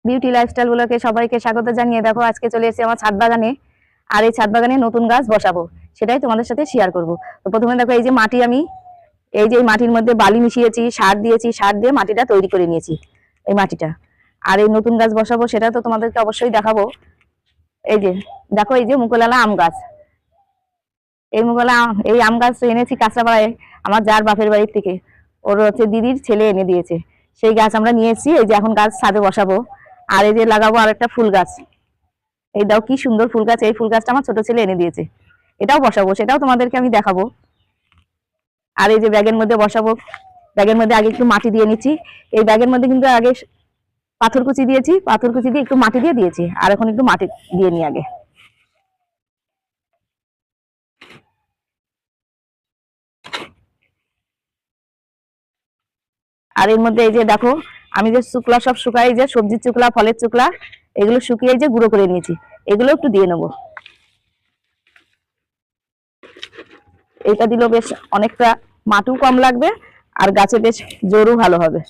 Beauty lifestyle গুলোকে সবাইকে স্বাগত জানিয়ে দেখো আজকে চলে এসেছি আমার ছাদ বাগানে। আর এই ছাদ বাগানে নতুন গাছ বসাবো, সেটাই তোমাদের সাথে শেয়ার করব। তো প্রথমে দেখো এই যে মাটি, আমি এই যে মাটির মধ্যে বালি মিশিয়েছি, সার দিয়েছি, সার দিয়ে মাটিটা তৈরি করে নিয়েছি এই মাটিটা। আর এই নতুন গাছ বসাবো সেটা তো তোমাদেরকে অবশ্যই দেখাবো। এই যে দেখো এই যে মুকুলওয়ালা আম গাছ, এই আম গাছ এনেছি কাঁচরাপাড়ায় আমার যার বাপের বাড়ির থেকে, ওর হচ্ছে দিদির ছেলে এনে দিয়েছে। সেই গাছ আমরা নিয়ে এসেছি, এই যে এখন গাছ ছাদে বসাবো। আর এই যে লাগাবো আর একটা ফুল গাছ, এই দাও কি সুন্দর ফুল গাছ, এই ফুল গাছটা আমার ছোট ছেলে এনে দিয়েছে, এটাও বসাবো, সেটাও তোমাদেরকে আমি দেখাবো। আর এই যে ব্যাগের মধ্যে বসাবো, ব্যাগের মধ্যে আগে একটু মাটি দিয়ে নিচ্ছি। এই ব্যাগের মধ্যে কিন্তু আগে পাথর কুচি দিয়েছি, পাথর কুচি দিয়ে একটু মাটি দিয়ে দিয়েছি, আর এখন একটু মাটি দিয়ে নিই আগে। আর এর মধ্যে এই যে দেখো আমি যে শুকলা সব শুকাই, যে সবজির চুকলা, ফলের চুকলা, এগুলো শুকিয়ে যে গুঁড়ো করে নিয়েছি, এগুলো একটু দিয়ে নেবো। এটা দিলেও বেশ অনেকটা মাটিও কম লাগবে, আর গাছে বেশ জোরও ভালো হবে।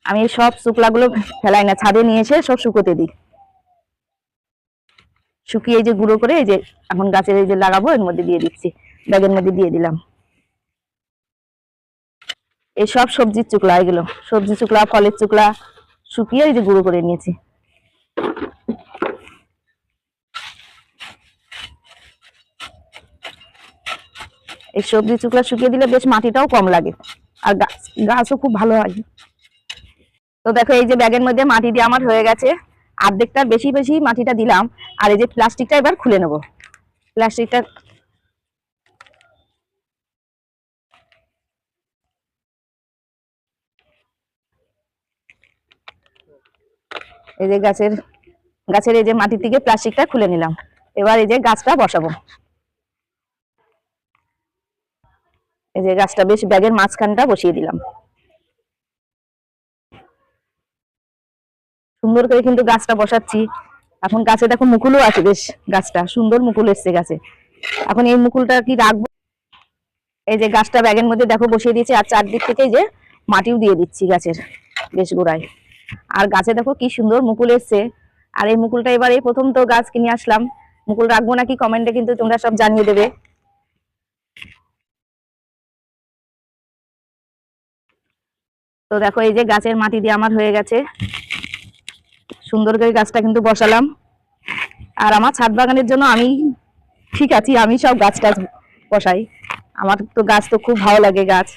আমি সব শুকলাগুলো ফেলাই না, ছাদে নিয়ে এসে সব শুকোতে দিই, শুকিয়ে এই যে গুঁড়ো করে এই যে এখন গাছের এই যে লাগাবো এর মধ্যে দিয়ে দিচ্ছি, ব্যাগের মধ্যে দিয়ে দিলাম। এই সব সবজির চুকলা, এগুলো সবজি চুকলা, ফলের চুকলা শুকিয়ে এই যে গুঁড়ো করে নিয়েছি। এই সবজি চুকলা শুকিয়ে দিলে বেশ মাটিটাও কম লাগে, আর গাছও খুব ভালো হয়। তো দেখো এই যে ব্যাগের মধ্যে মাটি দিয়ে আমার হয়ে গেছে, অর্ধেকটার বেশি বেশি মাটিটা দিলাম। আর এই যে প্লাস্টিকটা এবার খুলে নেব, প্লাস্টিকটা এই যে গাছের এই যে মাটির থেকে প্লাস্টিকটা খুলে নিলাম। এবার এই যে গাছটা বসাবো, এই যে গাছটা বেশ ব্যাগের মাঝখানটা বসিয়ে দিলাম। সুন্দর করে কিন্তু গাছটা বসাচ্ছি। এখন গাছে দেখো মুকুলও আছে, বেশ গাছটা সুন্দর মুকুল এসছে গাছে। এখন এই মুকুলটা কি রাখবো, এই যে গাছটা ব্যাগের মধ্যে দেখো বসিয়ে দিয়েছি, আর চারদিক থেকে যে মাটিও দিয়ে দিচ্ছি গাছের বেশ গোড়ায়। আর গাছে দেখো কি সুন্দর মুকুল এসছে। আর এই মুকুলটা এবার এই প্রথম তো গাছ কিনে আসলাম, মুকুল রাখবো নাকি কমেন্টে কিন্তু তোমরা সব জানিয়ে দেবে। তো দেখো এই যে গাছের মাটি দিয়ে আমার হয়ে গেছে, সুন্দর করে গাছটা কিন্তু বসালাম। আর আমার ছাদ বাগানের জন্য আমি ঠিক আছি, আমি সব গাছ টাছ বসাই। আমার তো গাছ তো খুব ভালো লাগে, গাছ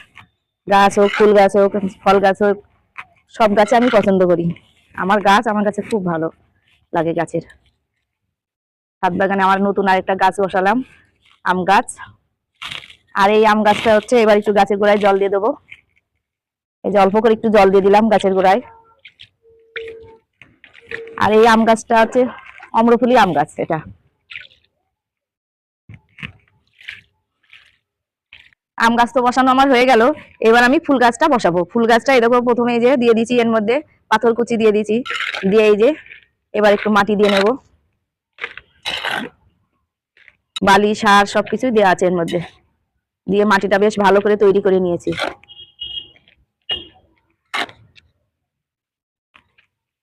গাছ হোক, ফুল গাছ হোক, ফল গাছ হোক, সব গাছে আমি পছন্দ করি। আমার গাছ আমার কাছে খুব ভালো লাগে গাছের। ছাদ বাগানে আমার নতুন আরেকটা গাছ বসালাম, আম গাছ। আর এই আম গাছটা হচ্ছে এবার একটু গাছের গোড়ায় জল দিয়ে দেবো, এই যে অল্প করে একটু জল দিয়ে দিলাম গাছের গোড়ায়। আর এই আম গাছটা হচ্ছে অম্রফুলি আম গাছ, এটা আম গাছ তো বসানো আমার হয়ে গেল। এবার আমি ফুল গাছটা বসাবো। ফুল গাছটা এরকম প্রথমে এই যে দিয়ে দিয়েছি, এর মধ্যে পাথর কুচি দিয়ে দিয়েছি, দিয়ে এই যে এবার একটু মাটি দিয়ে নেব, বালি সার সবকিছু দেওয়া আছে এর মধ্যে, দিয়ে মাটিটা বেশ ভালো করে তৈরি করে নিয়েছি।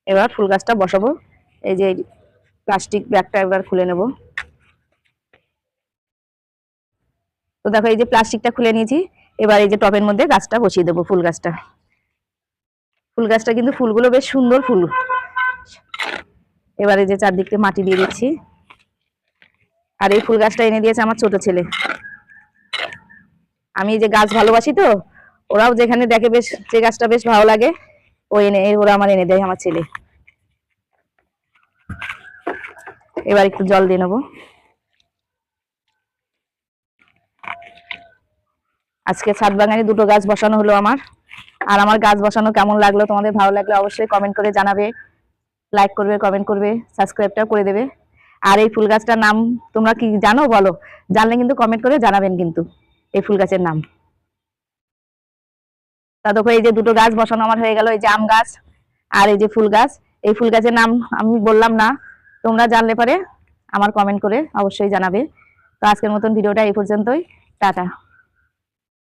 এবার ফুল গাছটা বসাবো। এই যে প্লাস্টিক ব্যাগটা এবার খুলে নেব। তো দেখো এই যে প্লাস্টিকটা খুলে নিয়েছি, এবার এই যে টবের মধ্যে গাছটা বসিয়ে দেবো, ফুল গাছটা। ফুল গাছটা কিন্তু ফুলগুলো বেশ সুন্দর ফুল। এবার এই যে চারদিকে মাটি দিয়ে দিচ্ছি। আর এই ফুল গাছটা এনে দিয়েছে আমার ছোট ছেলে। আমি এই যে গাছ ভালোবাসি, তো ওরাও যেখানে দেখে বেশ যে গাছটা বেশ ভালো লাগে ওরা আমার এনে দেয়, আমার ছেলে। এবার একটু জল দিয়ে নেবো। আজকে ছাদ বাগানে দুটো গাছ বসানো হলো আমার। আর আমার গাছ বসানো কেমন লাগলো, তোমাদের ভালো লাগলে অবশ্যই কমেন্ট করে জানাবে, লাইক করবে, কমেন্ট করবে, সাবস্ক্রাইবটা করে দেবে। আর এই ফুল গাছটার নাম তোমরা কি জানো বলো, জানলে কিন্তু কমেন্ট করে জানাবেন কিন্তু এই ফুল গাছের নাম। তা দেখো এই যে দুটো গাছ বসানো আমার হয়ে গেল, এই যে আম গাছ আর এই যে ফুল গাছ। এই ফুল গাছের নাম আমি বললাম না, তোমরা জানলে পারে আমার কমেন্ট করে অবশ্যই জানাবে। তো আজকের মতন ভিডিওটা এই পর্যন্তই, টাটা।